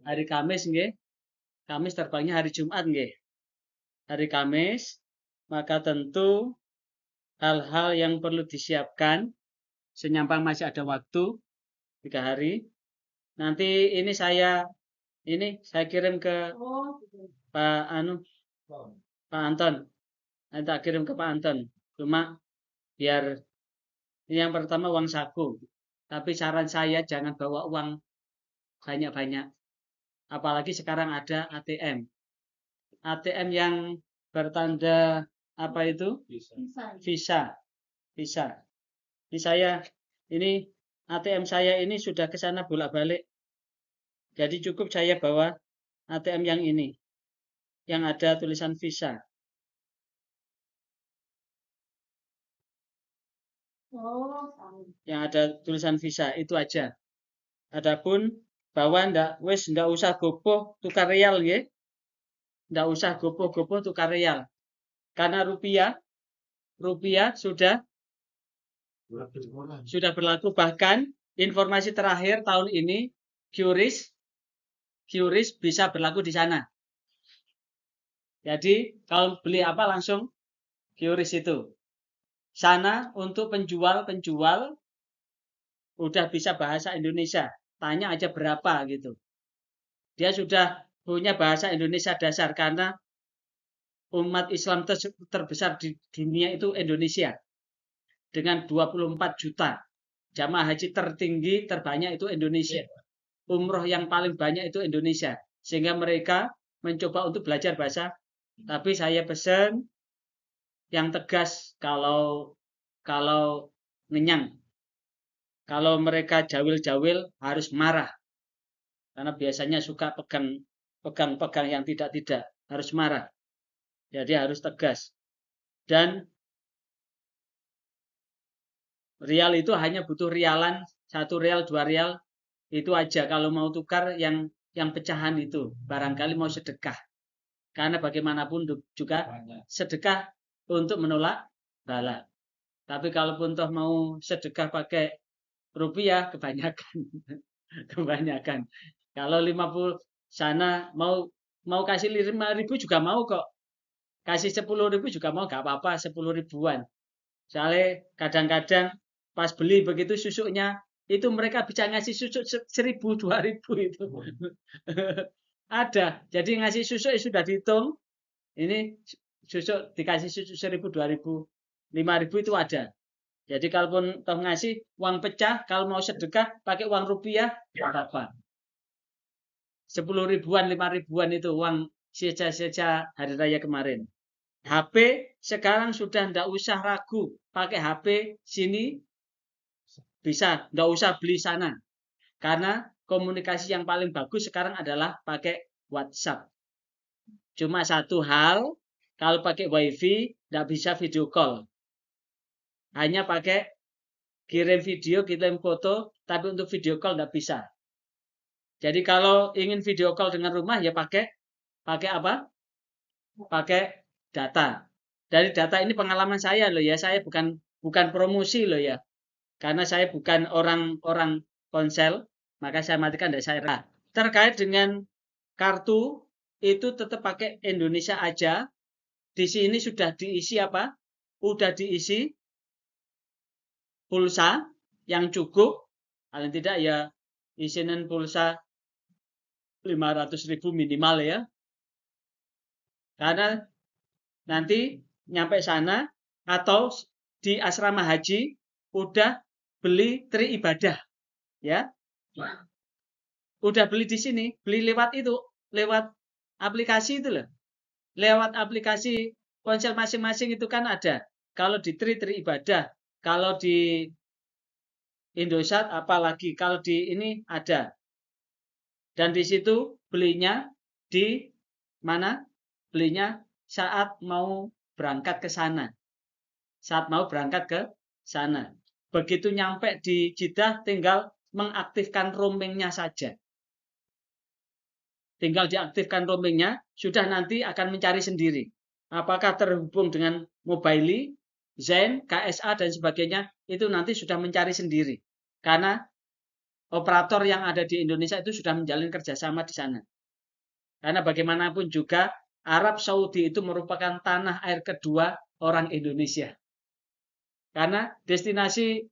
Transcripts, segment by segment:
Hari Kamis nggih. Kamis terbangnya hari Jumat nggih. Hari Kamis, maka tentu hal-hal yang perlu disiapkan senyampang masih ada waktu 3 hari. Nanti ini saya kirim ke Pak Anton. Nanti tak kirim ke Pak Anton. Cuma biar ini yang pertama uang saku. Tapi saran saya jangan bawa uang banyak-banyak. Apalagi sekarang ada ATM. ATM yang bertanda apa itu? Visa. Ini ATM saya ini sudah ke sana bolak-balik. Jadi cukup saya bawa ATM yang ini. Yang ada tulisan Visa. Yang ada tulisan Visa itu aja. Adapun bawa ndak usah gopoh tukar real nggih. Ndak usah gopoh-gopoh tukar real. Karena rupiah sudah berlaku, bahkan informasi terakhir tahun ini QRIS bisa berlaku di sana. Jadi kalau beli apa langsung QRIS itu. Sana untuk penjual udah bisa bahasa Indonesia. Tanya aja berapa gitu. Dia sudah punya bahasa Indonesia dasar karena umat Islam terbesar di dunia itu Indonesia. Dengan 24 juta. Jamaah haji tertinggi terbanyak itu Indonesia. Umroh yang paling banyak itu Indonesia. Sehingga mereka mencoba untuk belajar bahasa. Tapi saya pesan yang tegas kalau ngenyang. Kalau mereka jawil-jawil harus marah. Karena biasanya suka pegang yang tidak-tidak. Harus marah. Jadi harus tegas. Dan rial itu hanya butuh rialan, 1 rial, 2 rial. Itu aja kalau mau tukar yang pecahan itu. Barangkali mau sedekah. Karena bagaimanapun juga sedekah untuk menolak bala. Tapi kalaupun toh mau sedekah pakai rupiah, kebanyakan. Kalau 50 sana mau kasih 5.000 juga mau kok. Kasih 10.000 juga mau, gak apa-apa, 10 ribuan. Soalnya kadang-kadang pas beli begitu susuknya, itu mereka bisa ngasih susuk 1.000, 2.000 itu. Ada. Jadi ngasih susuk sudah dihitung. Ini susuk dikasih susuk 1.000, 2.000, 5.000 itu ada. Jadi kalaupun toh ngasih uang pecah, kalau mau sedekah pakai uang rupiah, apa? 10 ribuan, 5 ribuan itu uang seja hari raya kemarin. HP sekarang sudah ndak usah ragu, pakai HP sini bisa, ndak usah beli sana. Karena komunikasi yang paling bagus sekarang adalah pakai WhatsApp. Cuma satu hal, kalau pakai WiFi ndak bisa video call. Hanya pakai kirim video, kirim foto, tapi untuk video call nggak bisa. Jadi kalau ingin video call dengan rumah ya pakai apa? Pakai data. Dari data ini pengalaman saya loh ya, saya bukan promosi loh ya. Karena saya bukan orang ponsel, maka saya matikan dari saya. Terkait dengan kartu itu tetap pakai Indonesia aja. Di sini sudah diisi apa? Udah diisi pulsa yang cukup, paling tidak ya isinan pulsa 500.000 minimal ya. Karena nanti nyampe sana atau di asrama haji udah beli tri ibadah ya. Udah beli di sini, beli lewat aplikasi itu loh. Lewat aplikasi ponsel masing-masing itu kan ada. Kalau di tri ibadah, kalau di Indosat apalagi, kalau di ini ada. Dan di situ belinya di mana? Belinya saat mau berangkat ke sana. Saat mau berangkat ke sana. Begitu nyampe di Jeddah tinggal mengaktifkan roamingnya saja. Tinggal diaktifkan roamingnya, sudah nanti akan mencari sendiri. Apakah terhubung dengan Mobily, Zain, KSA, dan sebagainya, itu nanti sudah mencari sendiri. Karena operator yang ada di Indonesia itu sudah menjalin kerjasama di sana. Karena bagaimanapun juga Arab Saudi itu merupakan tanah air kedua orang Indonesia. Karena destinasi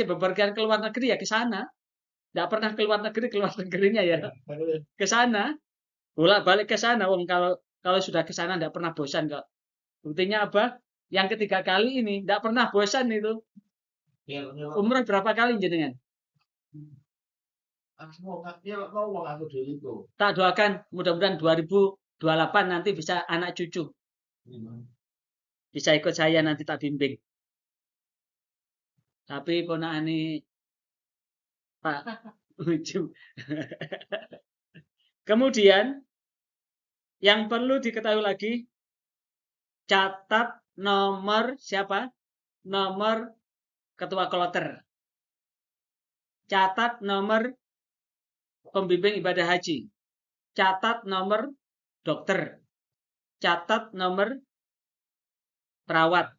bepergian ke luar negeri ya ke sana. Tidak pernah ke luar negerinya ya ke sana. Bolak-balik ke sana. Wong kalau sudah ke sana tidak pernah bosan kok. Buktinya apa? Yang ketiga kali ini tidak pernah bosan itu. Umroh berapa kali jenengan? Tak doakan mudah-mudahan 2028 nanti bisa anak cucu. Bisa ikut saya nanti tak bimbing. Tapi ponakane Pak Ucu. Kemudian yang perlu diketahui lagi, catat nomor siapa? Nomor ketua kloter. Catat nomor pembimbing ibadah haji. Catat nomor dokter. Catat nomor perawat.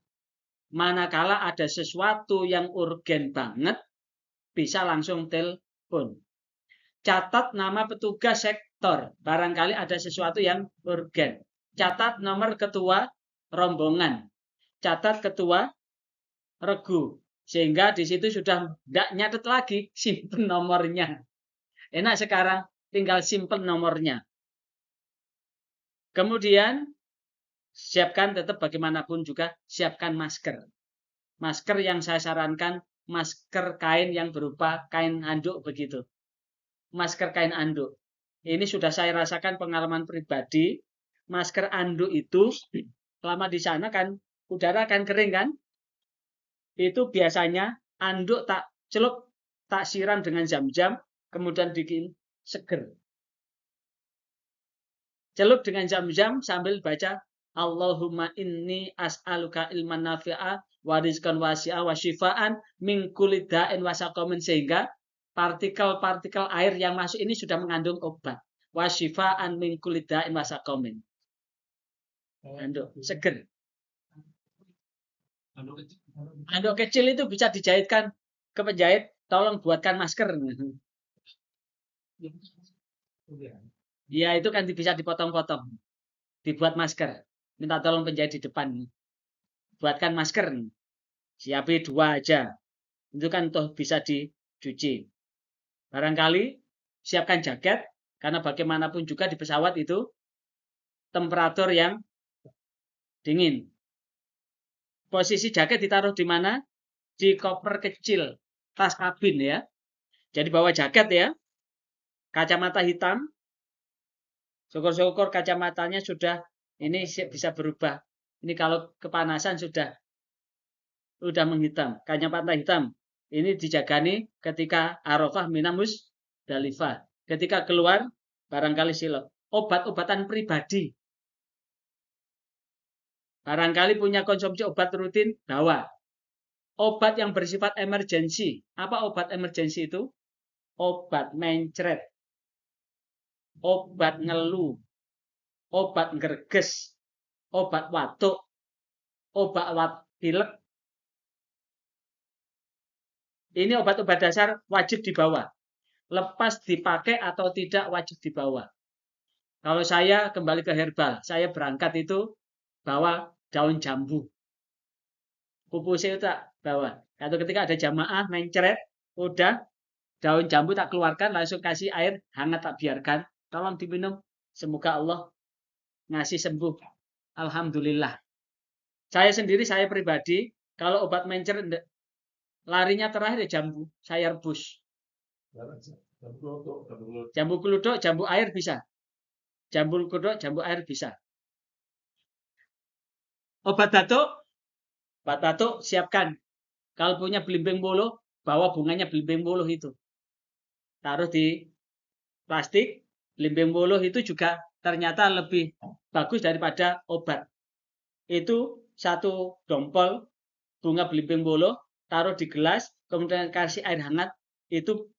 Manakala ada sesuatu yang urgen banget, bisa langsung telepon. Catat nama petugas sektor. Barangkali ada sesuatu yang urgen. Catat nomor ketua rombongan. Catat ketua regu. Sehingga di situ sudah tidak nyatet lagi, simpen nomornya. Enak sekarang, tinggal simpen nomornya. Kemudian, siapkan tetap bagaimanapun juga, siapkan masker. Masker yang saya sarankan, masker kain yang berupa kain anduk begitu. Masker kain anduk. Ini sudah saya rasakan pengalaman pribadi. Masker anduk itu, selama di sana kan, udara kan kering kan? Itu biasanya anduk tak celup, tak siram dengan zam-zam, kemudian bikin seger. Celup dengan zam-zam sambil baca Allahumma inni as'aluka ilman nafi'a wa rizqan wasi'a wa syifaan min kulli da'in wa saqamin, sehingga partikel-partikel air yang masuk ini sudah mengandung obat. Wa syifaan min kulli da'in wa saqamin. Anduk seger. Anduk kecil itu bisa dijahitkan ke penjahit, tolong buatkan masker. Ya itu kan bisa dipotong-potong, dibuat masker. Minta tolong penjahit di depan, buatkan masker. Siapi 2 aja. Itu kan toh bisa dicuci. Barangkali siapkan jaket, karena bagaimanapun juga di pesawat itu temperatur yang dingin. Posisi jaket ditaruh di mana? Di koper kecil, tas kabin ya. Jadi bawa jaket ya. Kacamata hitam. Syukur-syukur kacamatanya sudah ini bisa berubah. Ini kalau kepanasan sudah menghitam. Kacamata hitam. Ini dijagani ketika Arafah Mina Musdalifah. Ketika keluar barangkali silok. Obat-obatan pribadi. Barangkali punya konsumsi obat rutin, bawa. Obat yang bersifat emergensi. Apa obat emergensi itu? Obat mencret, obat ngeluh, obat gerges, obat watuk, obat pilek. Ini obat-obat dasar wajib dibawa. Lepas dipakai atau tidak wajib dibawa. Kalau saya kembali ke herbal, saya berangkat itu bawa daun jambu. Pupusnya tak bawa. Atau ketika ada jamaah mencret, udah daun jambu tak keluarkan, langsung kasih air hangat tak biarkan. Tolong diminum. Semoga Allah ngasih sembuh. Alhamdulillah. Saya sendiri, saya pribadi, kalau obat mencret, larinya terakhir ya jambu. Saya rebus. Jambu keluduk, jambu air bisa. Jambu keluduk, jambu air bisa. Obat batuk siapkan. Kalau punya belimbing bolo, bawa bunganya belimbing bolo itu. Taruh di plastik. Belimbing bolo itu juga ternyata lebih bagus daripada obat. Itu 1 dompol bunga belimbing bolo, taruh di gelas, kemudian kasih air hangat, itu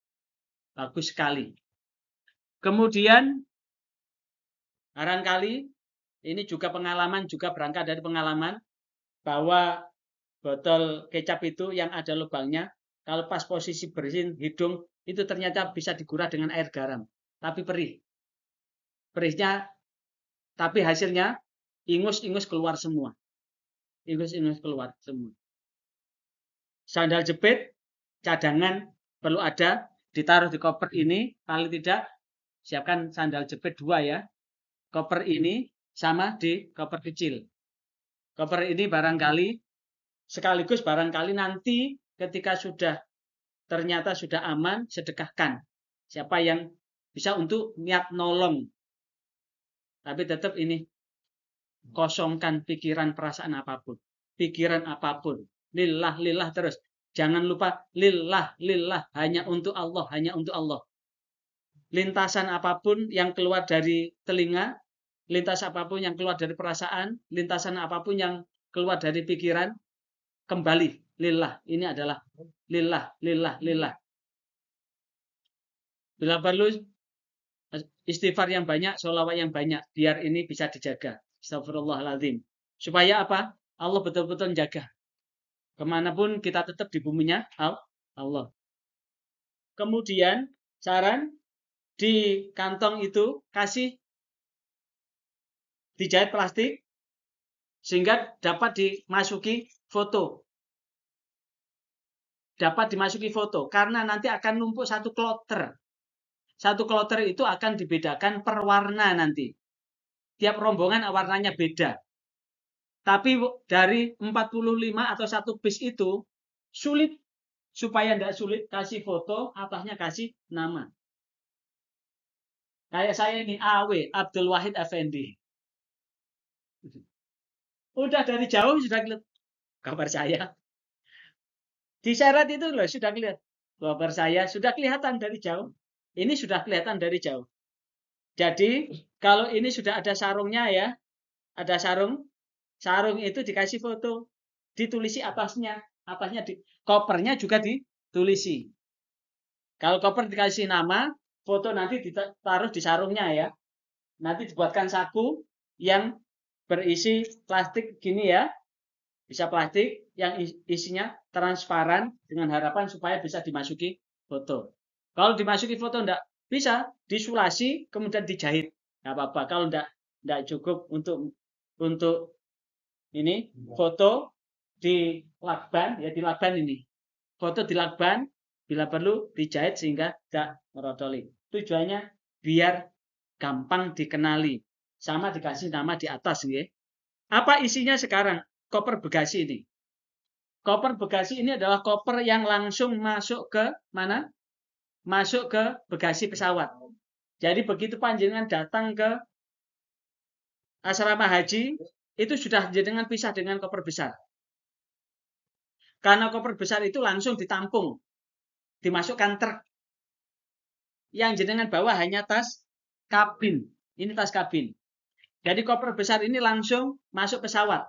bagus sekali. Kemudian barangkali ini juga pengalaman, juga berangkat dari pengalaman bahwa botol kecap itu yang ada lubangnya, Kalau pas posisi bersin hidung itu ternyata bisa digurah dengan air garam, tapi perih. Perihnya, tapi hasilnya ingus-ingus keluar semua. Ingus-ingus keluar semua. Sandal jepit, cadangan perlu ada, ditaruh di koper ini, paling tidak siapkan sandal jepit 2 ya. Koper ini sama di koper kecil. Koper ini barangkali sekaligus barangkali nanti ketika ternyata sudah aman, sedekahkan. Siapa yang bisa untuk niat nolong. Tapi tetap ini kosongkan pikiran perasaan apapun. Pikiran apapun. Lillah, lillah terus. Jangan lupa lillah, lillah. Hanya untuk Allah, hanya untuk Allah. Lintasan apapun yang keluar dari telinga, lintasan apapun yang keluar dari perasaan, lintasan apapun yang keluar dari pikiran, kembali lillah. Ini adalah lillah, lillah, lillah. Bila perlu istighfar yang banyak, sholawat yang banyak, biar ini bisa dijaga. Astagfirullahaladzim. Supaya apa? Allah betul-betul menjaga. Kemanapun kita tetap di buminya Allah. Kemudian saran di kantong itu kasih dijahit plastik sehingga dapat dimasuki foto. Dapat dimasuki foto karena nanti akan numpuk satu kloter. Satu kloter itu akan dibedakan per warna nanti. Tiap rombongan warnanya beda. Tapi dari 45 atau satu bis itu sulit. Supaya tidak sulit kasih foto, atasnya kasih nama. Kayak saya ini AW, Abdul Wahid Effendi. Udah dari jauh sudah kelihatan kabar saya. Di syarat itu loh sudah kelihatan. Kabar saya sudah kelihatan dari jauh. Ini sudah kelihatan dari jauh. Jadi kalau ini sudah ada sarungnya ya, ada sarung itu dikasih foto, ditulisi atasnya kopernya juga ditulisi. Kalau koper dikasih nama, foto nanti ditaruh di sarungnya ya. Nanti dibuatkan saku yang berisi plastik gini ya, bisa plastik yang isinya transparan dengan harapan supaya bisa dimasuki foto. Kalau dimasuki foto enggak bisa, disulasi kemudian dijahit. Enggak apa-apa. Kalau enggak cukup untuk ini foto di lakban ya, di lakban ini. Foto di lakban bila perlu dijahit sehingga tidak merodoli. Tujuannya biar gampang dikenali. Sama dikasih nama di atas nggih. Apa isinya sekarang? Koper bagasi ini. Koper bagasi ini adalah koper yang langsung masuk ke mana? Masuk ke bagasi pesawat. Jadi begitu panjenengan datang ke asrama haji, itu sudah jenengan pisah dengan koper besar. Karena koper besar itu langsung ditampung, dimasukkan truk. Yang jenengan bawa hanya tas kabin. Ini tas kabin. Jadi koper besar ini langsung masuk pesawat.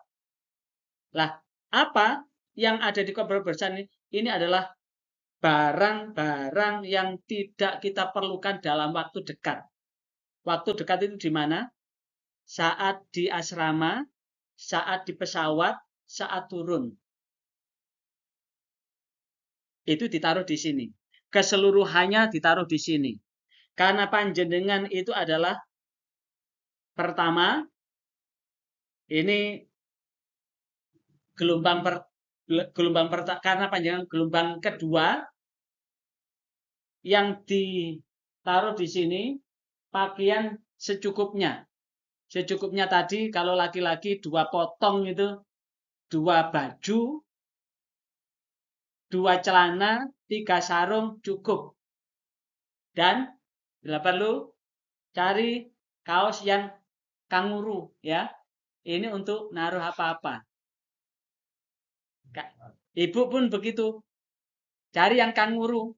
Lah, apa yang ada di koper besar ini? Ini adalah barang-barang yang tidak kita perlukan dalam waktu dekat. Waktu dekat itu di mana? Saat di asrama, saat di pesawat, saat turun. Itu ditaruh di sini. Keseluruhannya ditaruh di sini. Karena panjenengan itu adalah pertama, ini gelombang karena panjangan gelombang kedua yang ditaruh di sini pakaian secukupnya. Secukupnya tadi kalau laki-laki 2 potong itu 2 baju, 2 celana, 3 sarung cukup. Dan bila perlu cari kaos yang kanguru ya. Ini untuk naruh apa-apa. Ibu pun begitu. Cari yang kanguru.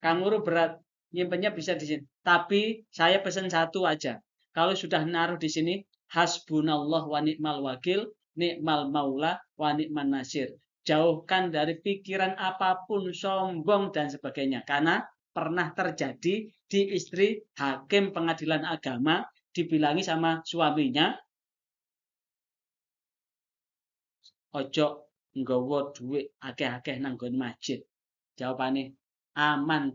Kanguru berat. Nyimpennya bisa di sini. Tapi saya pesan satu aja. Kalau sudah naruh di sini, hasbunallah wa ni'mal wakil, ni'mal maula wa ni'man nasir. Jauhkan dari pikiran apapun, sombong dan sebagainya. Karena pernah terjadi di istri hakim pengadilan agama, dibilangi sama suaminya, ojo nggawa duit akeh-akeh nang nggon masjid. Jawabannya aman,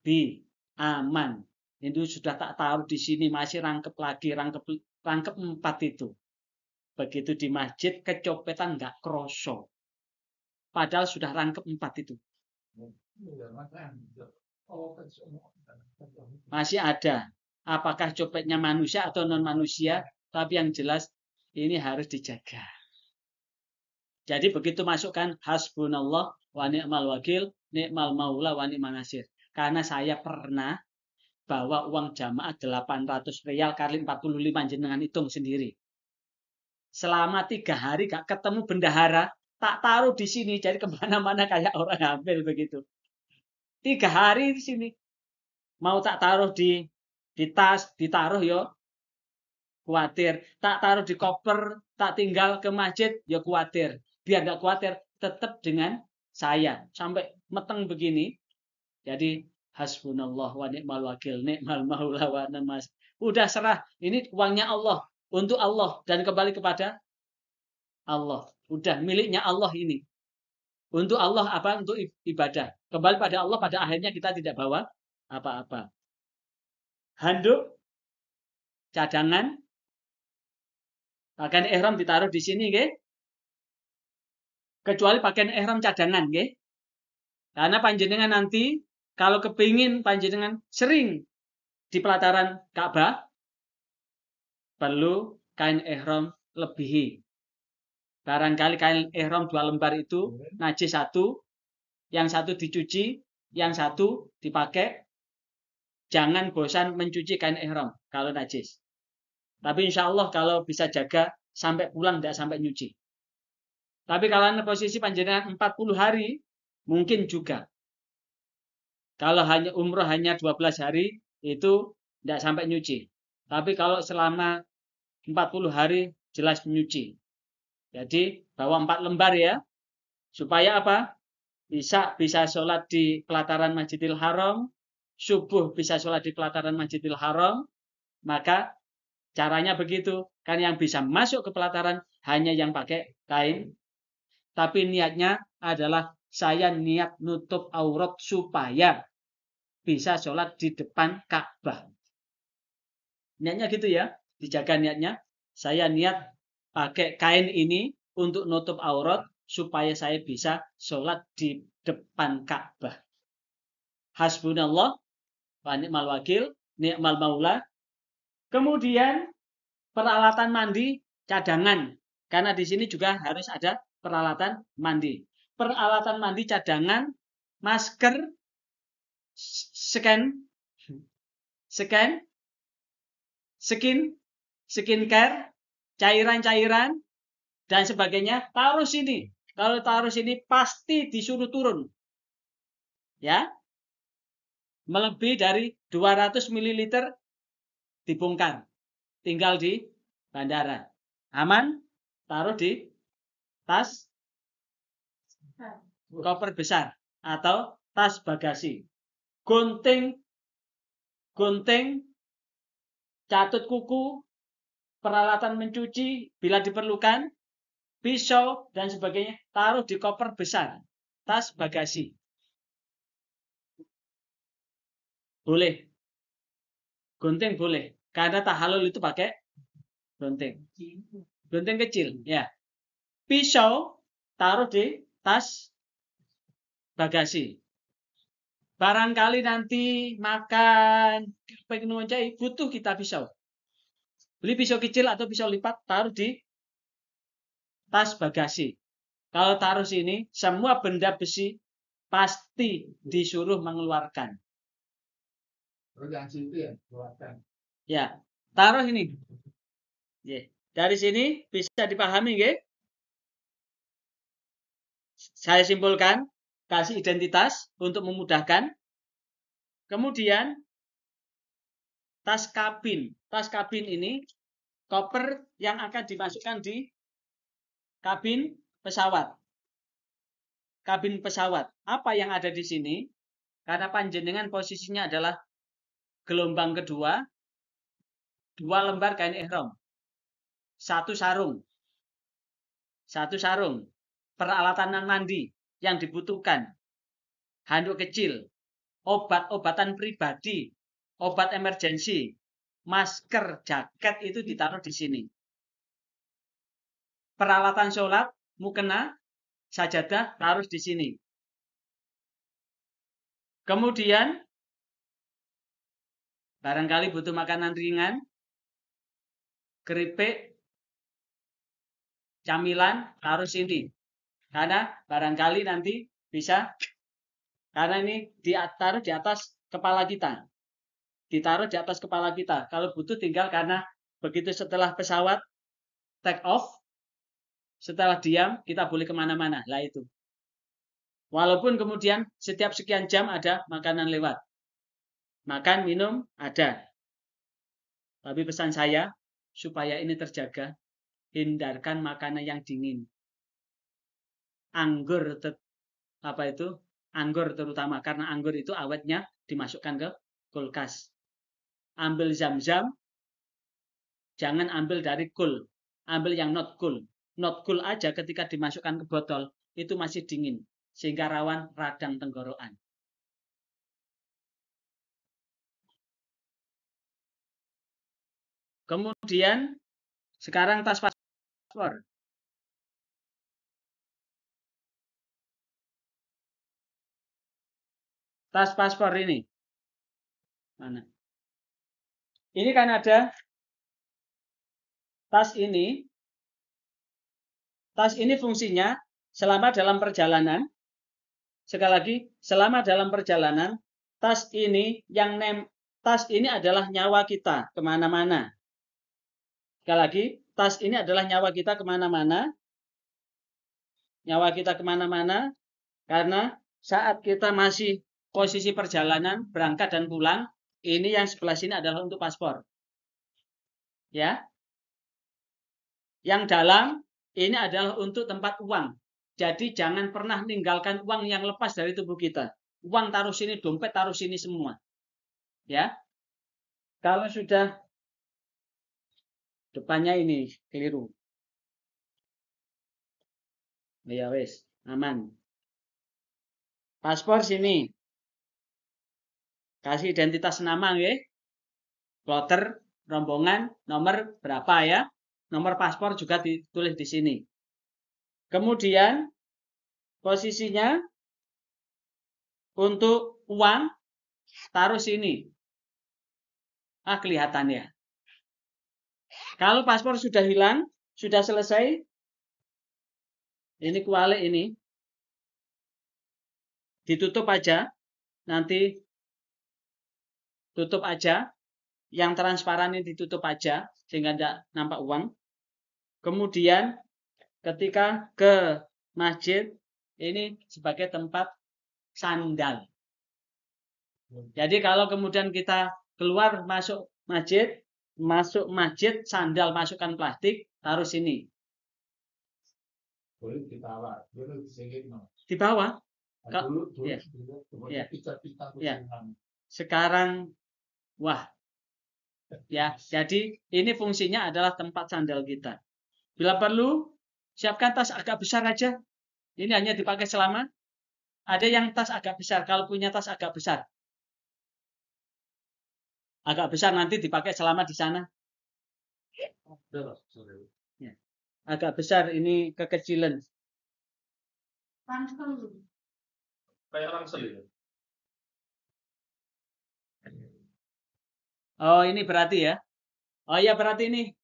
bi, aman. Itu sudah tak taruh di sini, masih rangkep lagi, rangkep 4 itu. Begitu di masjid kecopetan nggak kroso. Padahal sudah rangkep 4 itu. Masih ada. Apakah copetnya manusia atau non manusia? Tapi yang jelas ini harus dijaga. Jadi begitu masukkan hasbunallah wa ni'mal wakil, ni'mal maula wa ni'mal nasir. Karena saya pernah bawa uang jamaah 800 rial kali 45, jenengan hitung sendiri. Selama 3 hari gak ketemu bendahara, tak taruh di sini, jadi kemana-mana kayak orang hamil begitu. 3 hari di sini. Mau tak taruh di tas, ditaruh yo khawatir. Tak taruh di koper, tak tinggal ke masjid, ya khawatir. Biar gak khawatir, tetap dengan saya. Sampai meteng begini. Jadi, hasbunallah wa ni'mal wakil, ni'mal maula wa ni'mal. Udah serah. Ini uangnya Allah. Untuk Allah. Dan kembali kepada Allah. Udah miliknya Allah ini. Untuk Allah apa? Untuk ibadah. Kembali pada Allah, pada akhirnya kita tidak bawa apa-apa. Handuk, cadangan, pakaian ihram ditaruh di sini, nggih. Kecuali pakaian ihram cadangan, nggih. Karena panjenengan nanti kalau kepingin panjenengan sering di pelataran Ka'bah, perlu kain ihram lebihi. Barangkali kain ihram 2 lembar itu najis 1, yang 1 dicuci, yang 1 dipakai. Jangan bosan mencuci kain ihram kalau najis. Tapi insya Allah kalau bisa jaga sampai pulang tidak sampai nyuci. Tapi kalau posisi panjenengan 40 hari, mungkin juga. Kalau hanya umroh hanya 12 hari, itu tidak sampai nyuci. Tapi kalau selama 40 hari, jelas nyuci. Jadi, bawa 4 lembar ya. Supaya apa? Bisa sholat di pelataran Masjidil Haram. Subuh bisa sholat di pelataran Masjidil Haram. Maka caranya begitu. Kan yang bisa masuk ke pelataran hanya yang pakai kain. Tapi niatnya adalah saya niat nutup aurat supaya bisa sholat di depan Ka'bah. Niatnya gitu ya. Dijaga niatnya. Saya niat pakai kain ini untuk nutup aurat supaya saya bisa sholat di depan Ka'bah. Hasbunallah wa ni'mal wakil, ni'mal maula. Kemudian peralatan mandi cadangan. Karena di sini juga harus ada peralatan mandi. Peralatan mandi cadangan, masker, skincare, cairan-cairan, dan sebagainya. Taruh sini. Kalau taruh sini pasti disuruh turun. Ya. Melebihi dari 200 ml dibongkar. Tinggal di bandara. Aman, taruh di tas koper besar atau tas bagasi. Gunting, catut kuku, peralatan mencuci bila diperlukan, pisau dan sebagainya taruh di koper besar, tas bagasi. Boleh. Gunting boleh. Karena tahalul itu pakai gunting. Gunting kecil, ya. Pisau taruh di tas bagasi. Barangkali nanti makan, pengen ngoncai, butuh kita pisau. Beli pisau kecil atau pisau lipat, taruh di tas bagasi. Kalau taruh sini, semua benda besi pasti disuruh mengeluarkan. Ya, taruh ini. Dari sini bisa dipahami, nggih? Saya simpulkan, kasih identitas untuk memudahkan. Kemudian tas kabin. Tas kabin ini koper yang akan dimasukkan di kabin pesawat. Kabin pesawat. Apa yang ada di sini? Karena panjenengan posisinya adalah gelombang kedua, 2 lembar kain ihram. 1 sarung. Peralatan mandi yang dibutuhkan. handuk kecil, obat-obatan pribadi, obat emergensi, masker, jaket itu ditaruh di sini. Peralatan sholat, mukena, sajadah taruh di sini. Kemudian barangkali butuh makanan ringan, keripik, camilan taruh sini. Karena barangkali nanti bisa, karena ini ditaruh di atas kepala kita. Ditaruh di atas kepala kita. Kalau butuh tinggal, karena begitu setelah pesawat take off, setelah diam, kita boleh kemana-mana. Lah itu. Walaupun kemudian setiap sekian jam ada makanan lewat. Makan, minum, ada. Tapi pesan saya, supaya ini terjaga, hindarkan makanan yang dingin. Anggur, anggur terutama. Karena anggur itu awetnya dimasukkan ke kulkas. Ambil zam-zam, jangan ambil dari cool. Ambil yang not cool. Not cool aja ketika dimasukkan ke botol, itu masih dingin. Sehingga rawan radang tenggorokan. Kemudian, sekarang tas paspor. Tas paspor ini. Mana? Ini kan ada tas ini. Tas ini fungsinya selama dalam perjalanan. Sekali lagi, selama dalam perjalanan, tas ini adalah nyawa kita kemana-mana. Sekali lagi, tas ini adalah nyawa kita kemana-mana. Nyawa kita kemana-mana, karena saat kita masih posisi perjalanan, berangkat dan pulang, ini yang sebelah sini adalah untuk paspor. Ya. Yang dalam, ini adalah untuk tempat uang. Jadi jangan pernah meninggalkan uang yang lepas dari tubuh kita. Uang taruh sini, dompet taruh sini semua. Ya. Kalau sudah depannya ini keliru. Ya wes, aman. Paspor sini. Kasih identitas nama ya. Kloter, rombongan, nomor berapa ya. Nomor paspor juga ditulis di sini. Kemudian posisinya untuk uang taruh sini. Kelihatannya. Kalau paspor sudah hilang, sudah selesai. Ini kuali ini. Ditutup aja. Nanti tutup aja. Yang transparan ini ditutup aja. Sehingga tidak nampak uang. Kemudian ketika ke masjid, ini sebagai tempat sandal. Jadi kalau kemudian kita keluar masuk masjid, sandal masukkan plastik, taruh sini. Di bawah. Ya. Sekarang, wah. Ya, jadi ini fungsinya adalah tempat sandal kita. Bila perlu, siapkan tas agak besar aja. Ini hanya dipakai selama. Ada yang tas agak besar. Kalau punya tas agak besar. Agak besar nanti dipakai selama di sana. Ya. Agak besar, ini kekecilan. Kayak ransel ya? Oh, ini berarti ya. Oh iya, berarti ini.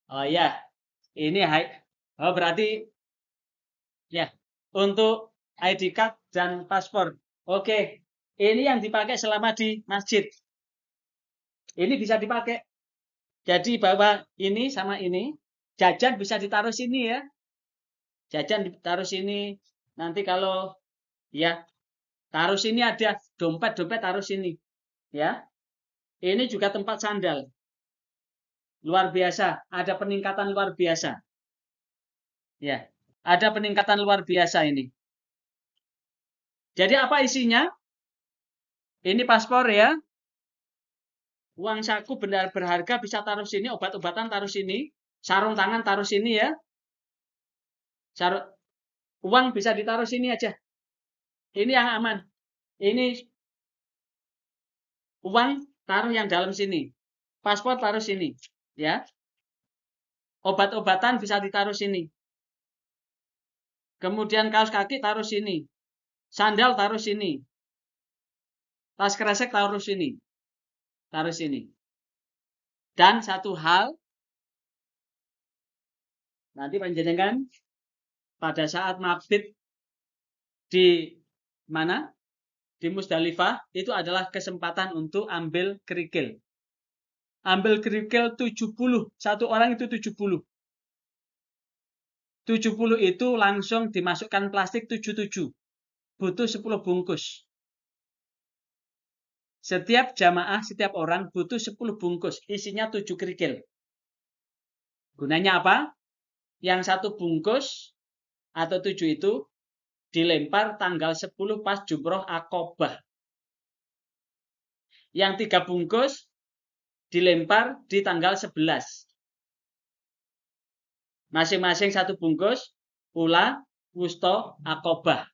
Oh iya. Ini oh berarti ya, untuk ID card dan paspor. Oke. Ini yang dipakai selama di masjid. Ini bisa dipakai. Jadi bahwa ini sama ini, jajan bisa ditaruh sini ya. Jajan ditaruh sini. Nanti kalau ya, taruh sini ada dompet taruh sini. Ya. Ini juga tempat sandal. Luar biasa, ada peningkatan luar biasa. Ya, ada peningkatan luar biasa ini. Jadi apa isinya? Ini paspor ya. Uang saku benda berharga bisa taruh sini, obat-obatan taruh sini, sarung tangan taruh sini ya. Uang bisa ditaruh sini aja. Ini yang aman. Ini uang taruh yang dalam sini. Paspor taruh sini, ya. Obat-obatan bisa ditaruh sini. Kemudian kaos kaki taruh sini. Sandal taruh sini. Tas kresek taruh sini. Taruh sini. Dan satu hal, nanti panjenengan pada saat mabit di mana? Di Musdalifah itu adalah kesempatan untuk ambil kerikil. Ambil kerikil 70. Satu orang itu 70. 70 itu langsung dimasukkan plastik 77. Butuh 10 bungkus. Setiap jamaah, setiap orang butuh 10 bungkus. Isinya 7 kerikil. Gunanya apa? Yang satu bungkus atau 7 itu dilempar tanggal 10 pas Jumroh Aqobah. Yang 3 bungkus dilempar di tanggal 11. Masing-masing satu bungkus, Ula, Wusto, Aqobah.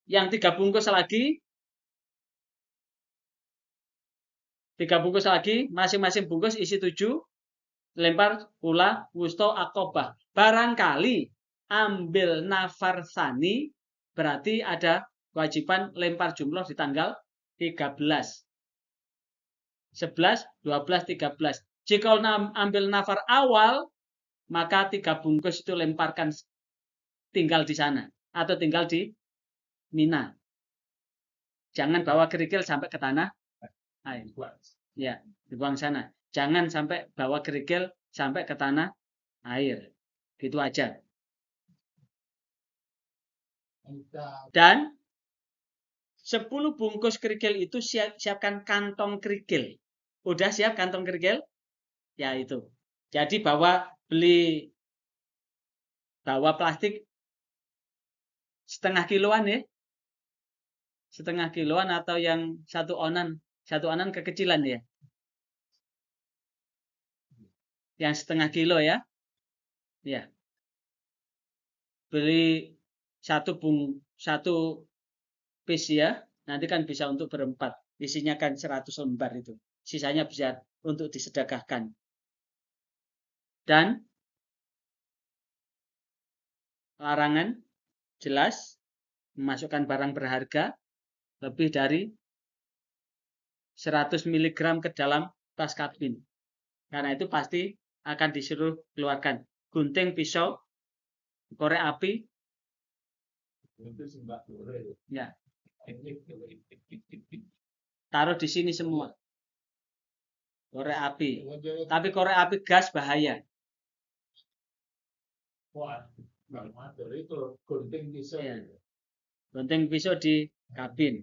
Yang 3 bungkus lagi, masing-masing bungkus isi 7, lempar Ula, Wusto, Aqobah. Barangkali ambil nafar tsani, berarti ada kewajiban lempar jumroh di tanggal 13. 11, 12, 13. Jika ambil nafar awal, maka 3 bungkus itu lemparkan tinggal di sana atau tinggal di Mina. Jangan bawa kerikil sampai ke tanah air. Ya, dibuang sana. Jangan sampai bawa kerikil sampai ke tanah air. Gitu aja. Dan 10 bungkus kerikil itu siapkan kantong kerikil. Udah siap kantong kerikil? Ya itu. Jadi bawa plastik setengah kiloan ya. Setengah kiloan atau yang 1 onan. 1 onan kekecilan ya. Yang setengah kilo ya. Ya. Beli satu piece ya. Nanti kan bisa untuk berempat. Isinya kan 100 lembar itu. Sisanya bisa untuk disedekahkan. Dan larangan jelas memasukkan barang berharga lebih dari 100 mg ke dalam tas kabin. Karena itu pasti akan disuruh keluarkan gunting, pisau, korek api. Ya. Taruh di sini semua. Korek api. Tapi korek api gas bahaya. Ya. Gunting pisau di kabin.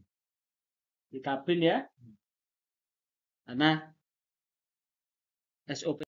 Di kabin ya. Karena SOP